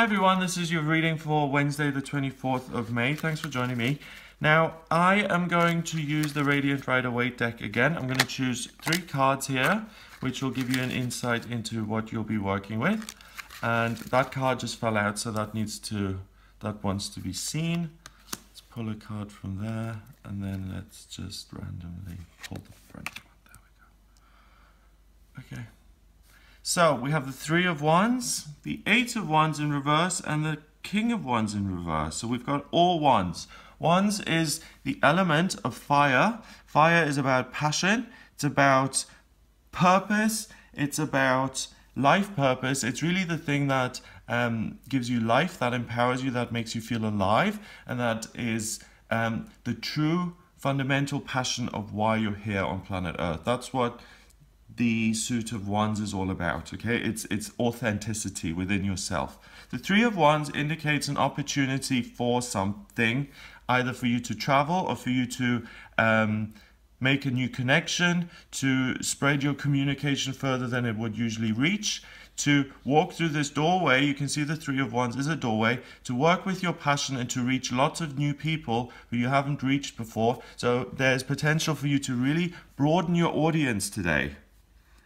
Hi everyone, this is your reading for Wednesday the 24th of May. Thanks for joining me. Now, I am going to use the Radiant Rider-Waite deck again. I'm going to choose 3 cards here, which will give you an insight into what you'll be working with. And that card just fell out, so that wants to be seen. Let's pull a card from there, and then let's just randomly pull the front one. There we go. Okay. So we have the 3 of Wands, the 8 of Wands in reverse, and the King of Wands in reverse. So we've got all Wands. Wands is the element of fire. Fire is about passion. It's about purpose. It's about life purpose. It's really the thing that gives you life, that empowers you, that makes you feel alive, and that is the true fundamental passion of why you're here on planet Earth. That's what the suit of Wands is all about, okay? It's authenticity within yourself. The 3 of Wands indicates an opportunity for something, either for you to travel or for you to make a new connection, to spread your communication further than it would usually reach, to walk through this doorway. You can see the 3 of Wands is a doorway, to work with your passion and to reach lots of new people who you haven't reached before. So there's potential for you to really broaden your audience today,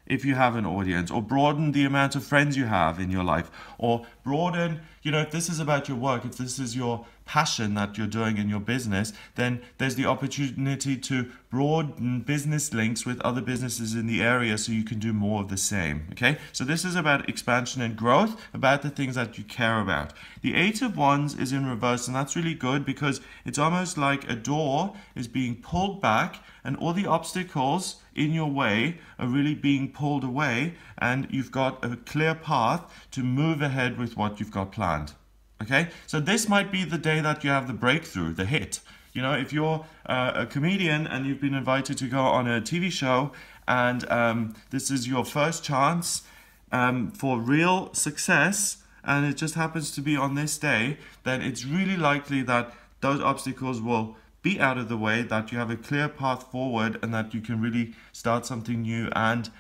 if you have an audience, or broaden the amount of friends you have in your life, or broaden, if this is about your work, if this is your passion that you're doing in your business, then there's the opportunity to broaden business links with other businesses in the area so you can do more of the same, okay? So this is about expansion and growth, about the things that you care about. The 8 of Wands is in reverse, and that's really good because it's almost like a door is being pulled back and all the obstacles in your way are really being pulled away, and you've got a clear path to move ahead with what you've got planned. Okay, so this might be the day that you have the breakthrough, the hit. If you're a comedian and you've been invited to go on a TV show, and this is your first chance for real success, and it just happens to be on this day, then it's really likely that those obstacles will be out of the way, that you have a clear path forward, and that you can really start something new and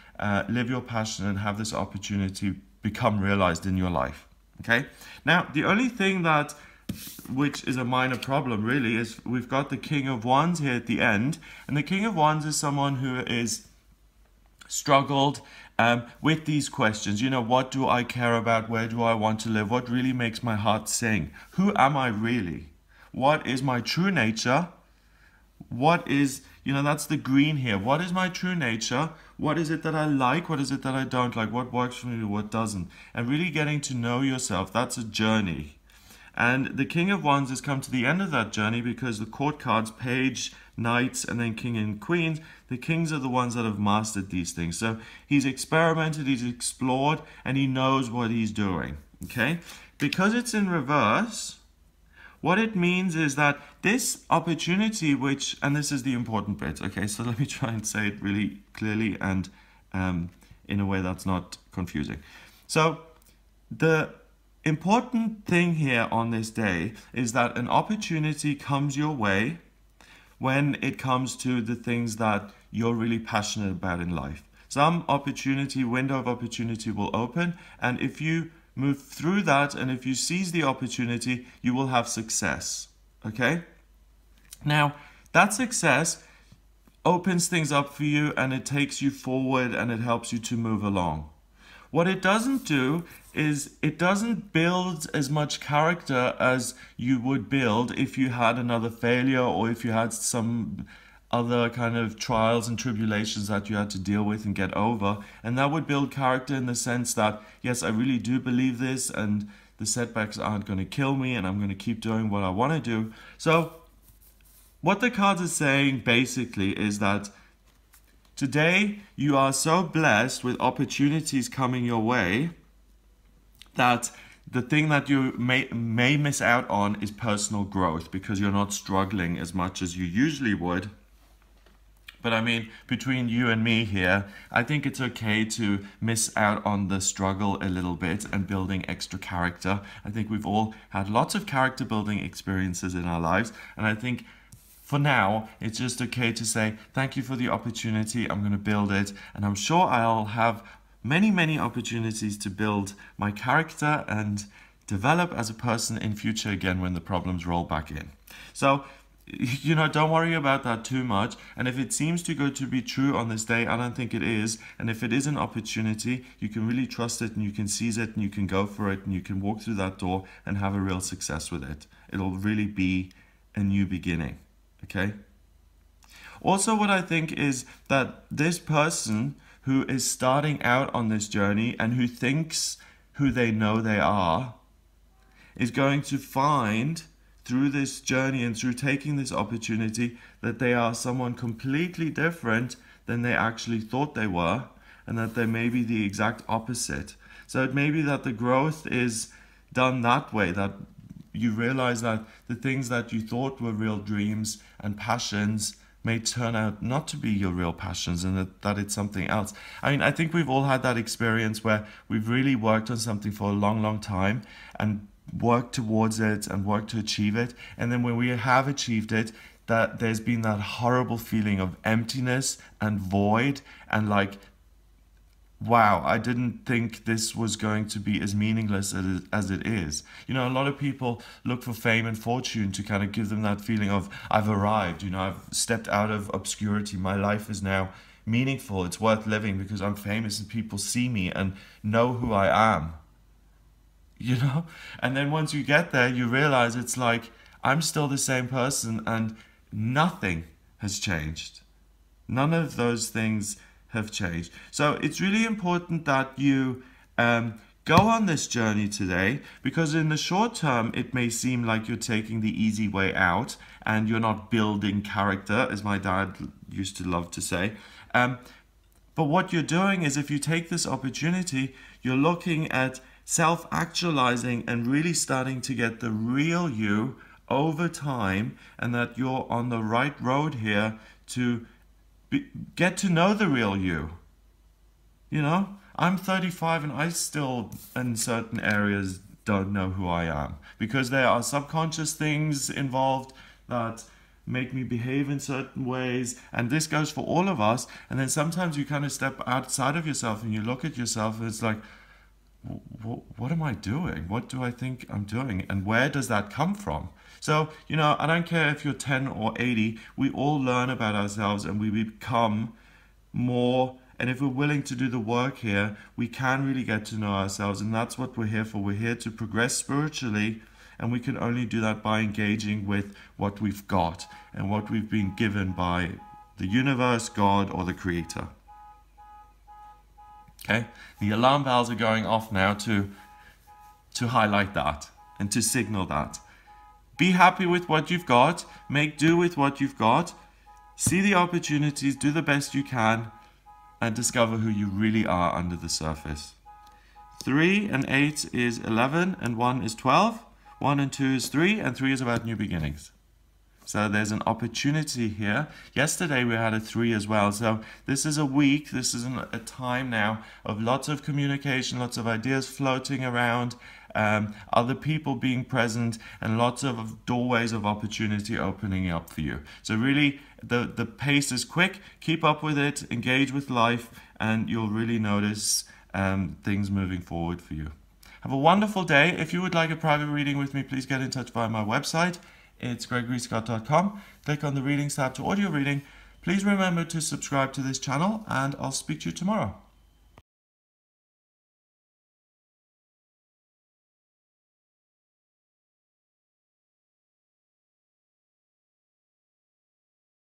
live your passion and have this opportunity become realized in your life. Okay, now the only thing which is a minor problem really, is we've got the King of Wands here at the end, and the King of Wands is someone who is struggled with these questions. What do I care about? Where do I want to live? What really makes my heart sing? Who am I really? What is my true nature? What is, that's the green here. What is my true nature? What is it that I like? What is it that I don't like? What works for me? What doesn't? And really getting to know yourself. That's a journey. And the King of Wands has come to the end of that journey because the court cards, Page, Knights, and then King and Queens, the Kings are the ones that have mastered these things. So he's experimented, he's explored, and he knows what he's doing. Okay? Because it's in reverse, what it means is that this opportunity, and this is the important bit, okay, so let me try and say it really clearly and in a way that's not confusing. So the important thing here on this day is that an opportunity comes your way when it comes to the things that you're really passionate about in life. Some window of opportunity will open, and if you move through that, and if you seize the opportunity, you will have success, okay? Now, that success opens things up for you, and it takes you forward, and it helps you to move along. What it doesn't do is it doesn't build as much character as you would build if you had another failure, or if you had some other kind of trials and tribulations that you had to deal with and get over. And that would build character in the sense that, yes, I really do believe this, and the setbacks aren't going to kill me, and I'm going to keep doing what I want to do. So what the cards are saying basically is that today you are so blessed with opportunities coming your way that the thing that you may miss out on is personal growth, because you're not struggling as much as you usually would. But I mean, between you and me here, I think it's okay to miss out on the struggle a little bit and building extra character. I think we've all had lots of character building experiences in our lives. And I think for now, it's just okay to say, thank you for the opportunity. I'm going to build it. And I'm sure I'll have many, many opportunities to build my character and develop as a person in future again when the problems roll back in. So, you know, don't worry about that too much. And if it seems too good to be true on this day, I don't think it is. And if it is an opportunity, you can really trust it and you can seize it and you can go for it and you can walk through that door and have a real success with it. It'll really be a new beginning. Okay? Also, what I think is that this person who is starting out on this journey and who thinks who they know they are is going to find through this journey and through taking this opportunity that they are someone completely different than they actually thought they were, and that they may be the exact opposite. So it may be that the growth is done that way, that you realize that the things that you thought were real dreams and passions may turn out not to be your real passions, and that it's something else. I mean, I think we've all had that experience where we've really worked on something for a long, long time and work towards it and work to achieve it, and then when we have achieved it, that there's been that horrible feeling of emptiness and void and like, wow, I didn't think this was going to be as meaningless as it is. You know, a lot of people look for fame and fortune to kind of give them that feeling of, I've arrived, you know, I've stepped out of obscurity, my life is now meaningful, it's worth living because I'm famous and people see me and know who I am. You know, and then once you get there, you realize it's like, I'm still the same person and nothing has changed. None of those things have changed. So it's really important that you go on this journey today, because in the short term, it may seem like you're taking the easy way out and you're not building character, as my dad used to love to say. But what you're doing is, if you take this opportunity, you're looking at self-actualizing and really starting to get the real you over time, and that you're on the right road here to get to know the real you. You know, I'm 35 and I still in certain areas don't know who I am, because there are subconscious things involved that make me behave in certain ways, and this goes for all of us. And then sometimes you kind of step outside of yourself and you look at yourself and it's like, what am I doing? What do I think I'm doing? And where does that come from? So, you know, I don't care if you're 10 or 80, we all learn about ourselves and we become more. And if we're willing to do the work here, we can really get to know ourselves. And that's what we're here for. We're here to progress spiritually. And we can only do that by engaging with what we've got and what we've been given by the universe, God, or the Creator. Okay, the alarm bells are going off now to highlight that and to signal that. Be happy with what you've got, make do with what you've got, see the opportunities, do the best you can, and discover who you really are under the surface. 3 and 8 is 11, and 1 is 12, 1 and 2 is 3, and 3 is about new beginnings. So there's an opportunity here. Yesterday we had a 3 as well. So this is a week, this is a time now of lots of communication, lots of ideas floating around, other people being present, and lots of doorways of opportunity opening up for you. So really the pace is quick. Keep up with it, engage with life, and you'll really notice things moving forward for you. Have a wonderful day. If you would like a private reading with me, please get in touch via my website. It's gregoryscott.com. Click on the readings tab to audio reading. Please remember to subscribe to this channel, and I'll speak to you tomorrow.